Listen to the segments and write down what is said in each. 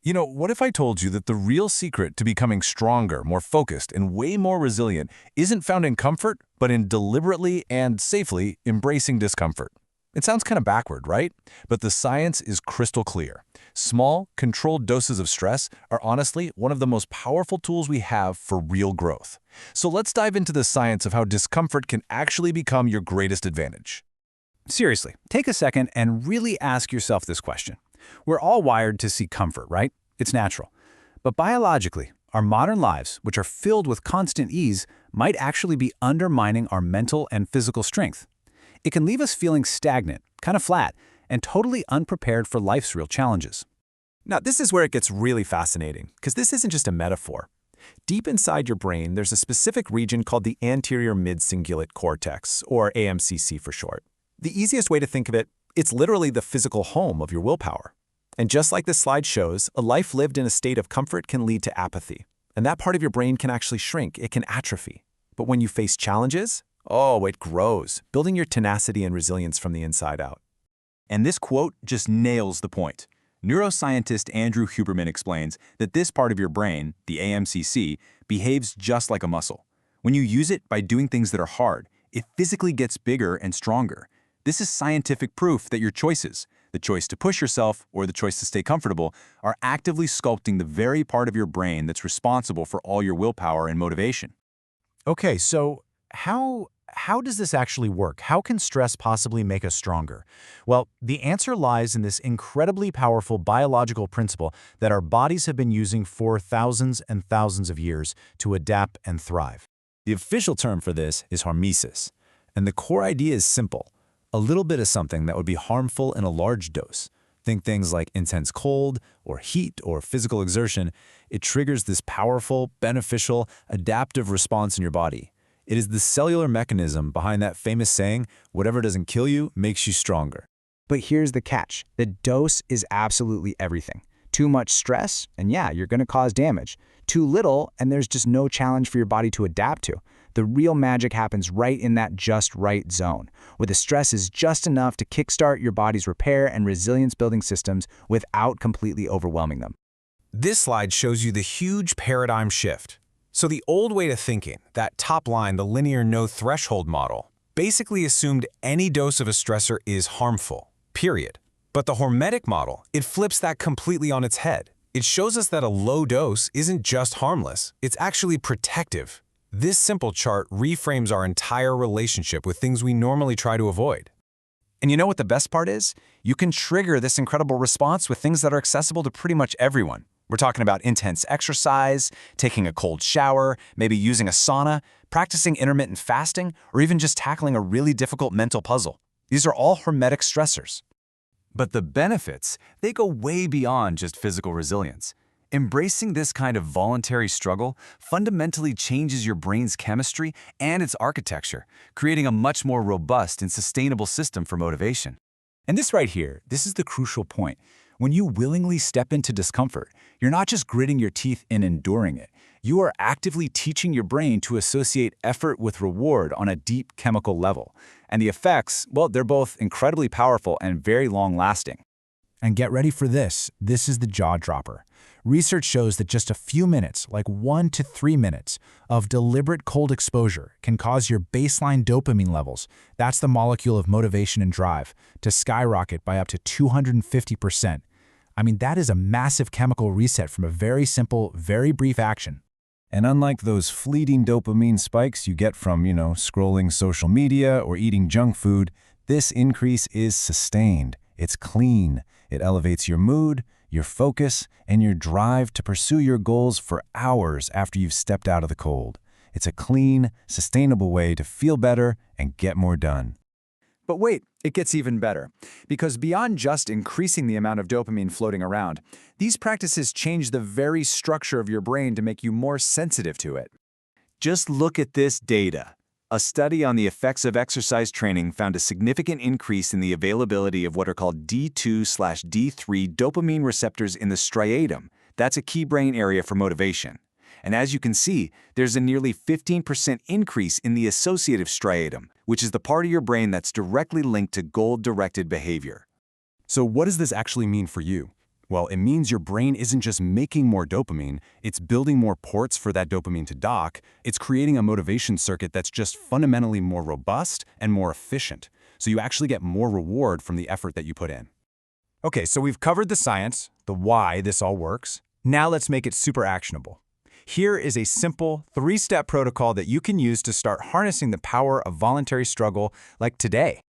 What if I told you that the real secret to becoming stronger, more focused, and way more resilient isn't found in comfort, but in deliberately and safely embracing discomfort? It sounds kind of backward, right? But the science is crystal clear. Small, controlled doses of stress are honestly one of the most powerful tools we have for real growth. So let's dive into the science of how discomfort can actually become your greatest advantage. Seriously, take a second and really ask yourself this question. We're all wired to seek comfort, right? It's natural. But biologically, our modern lives, which are filled with constant ease, might actually be undermining our mental and physical strength. It can leave us feeling stagnant, kind of flat, and totally unprepared for life's real challenges. Now, this is where it gets really fascinating, because this isn't just a metaphor. Deep inside your brain, there's a specific region called the Anterior Midcingulate Cortex, or aMCC for short. The easiest way to think of it, it's literally the physical home of your willpower. And just like this slide shows, a life lived in a state of comfort can lead to apathy. And that part of your brain can actually shrink, it can atrophy. But when you face challenges, it grows, building your tenacity and resilience from the inside out. And this quote just nails the point. Neuroscientist Andrew Huberman explains that this part of your brain, the aMCC, behaves just like a muscle. When you use it by doing things that are hard, it physically gets bigger and stronger. This is scientific proof that your choices, the choice to push yourself or the choice to stay comfortable, are actively sculpting the very part of your brain that's responsible for all your willpower and motivation. Okay, so how does this actually work? How can stress possibly make us stronger? Well, the answer lies in this incredibly powerful biological principle that our bodies have been using for thousands and thousands of years to adapt and thrive. The official term for this is Hormesis, and the core idea is simple. A little bit of something that would be harmful in a large dose. Think things like intense cold, or heat, or physical exertion. It triggers this powerful, beneficial, adaptive response in your body. It is the cellular mechanism behind that famous saying, whatever doesn't kill you makes you stronger. But here's the catch. The dose is absolutely everything. Too much stress, and yeah, you're going to cause damage. Too little, and there's just no challenge for your body to adapt to. The real magic happens right in that just right zone, where the stress is just enough to kickstart your body's repair and resilience-building systems without completely overwhelming them. This slide shows you the huge paradigm shift. So the old way to thinking, that top line, the linear no-threshold model, basically assumed any dose of a stressor is harmful, period. But the Hormetic model, it flips that completely on its head. It shows us that a low dose isn't just harmless, it's actually protective. This simple chart reframes our entire relationship with things we normally try to avoid. And you know what the best part is? You can trigger this incredible response with things that are accessible to pretty much everyone. We're talking about intense exercise, taking a cold shower, maybe using a sauna, practicing intermittent fasting, or even just tackling a really difficult mental puzzle. These are all hormetic stressors. But the benefits, they go way beyond just physical resilience. Embracing this kind of voluntary struggle fundamentally changes your brain's chemistry and its architecture, creating a much more robust and sustainable system for motivation. And this right here, this is the crucial point. When you willingly step into discomfort, you're not just gritting your teeth and enduring it. You are actively teaching your brain to associate effort with reward on a deep chemical level. And the effects, well, they're both incredibly powerful and very long-lasting. And get ready for this. This is the jaw dropper. Research shows that just a few minutes, like 1 to 3 minutes, of deliberate cold exposure can cause your baseline dopamine levels, that's the molecule of motivation and drive, to skyrocket by up to 250%. I mean, that is a massive chemical reset from a very simple, very brief action. And unlike those fleeting dopamine spikes you get from, scrolling social media or eating junk food, this increase is sustained. It's clean. It elevates your mood, your focus, and your drive to pursue your goals for hours after you've stepped out of the cold. It's a clean, sustainable way to feel better and get more done. But wait, it gets even better. Because beyond just increasing the amount of dopamine floating around, these practices change the very structure of your brain to make you more sensitive to it. Just look at this data. A study on the effects of exercise training found a significant increase in the availability of what are called D2/D3 dopamine receptors in the striatum. That's a key brain area for motivation. And as you can see, there's a nearly 15% increase in the associative striatum, which is the part of your brain that's directly linked to goal-directed behavior. So what does this actually mean for you? Well, it means your brain isn't just making more dopamine, it's building more ports for that dopamine to dock. It's creating a motivation circuit that's just fundamentally more robust and more efficient. So you actually get more reward from the effort that you put in. Okay, so we've covered the science, the why this all works. Now let's make it super actionable. Here is a simple 3-step protocol that you can use to start harnessing the power of voluntary struggle like today.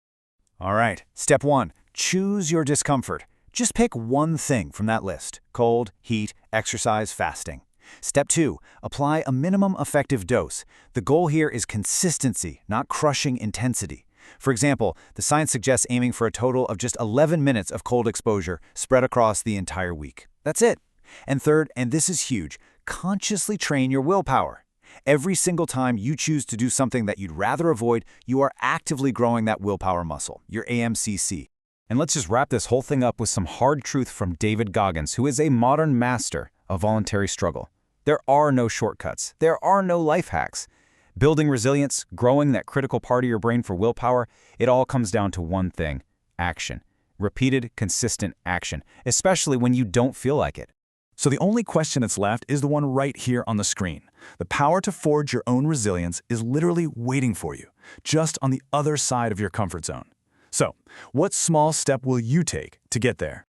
All right, step 1, choose your discomfort. Just pick one thing from that list: cold, heat, exercise, fasting. Step 2, apply a minimum effective dose. The goal here is consistency, not crushing intensity. For example, the science suggests aiming for a total of just 11 minutes of cold exposure spread across the entire week. That's it. And third, and this is huge, consciously train your willpower. Every single time you choose to do something that you'd rather avoid, you are actively growing that willpower muscle, your aMCC. And let's just wrap this whole thing up with some hard truth from David Goggins, who is a modern master of voluntary struggle. There are no shortcuts. There are no life hacks. Building resilience, growing that critical part of your brain for willpower, it all comes down to one thing: action. Repeated, consistent action, especially when you don't feel like it. So the only question that's left is the one right here on the screen. The power to forge your own resilience is literally waiting for you, just on the other side of your comfort zone. So, what small step will you take to get there?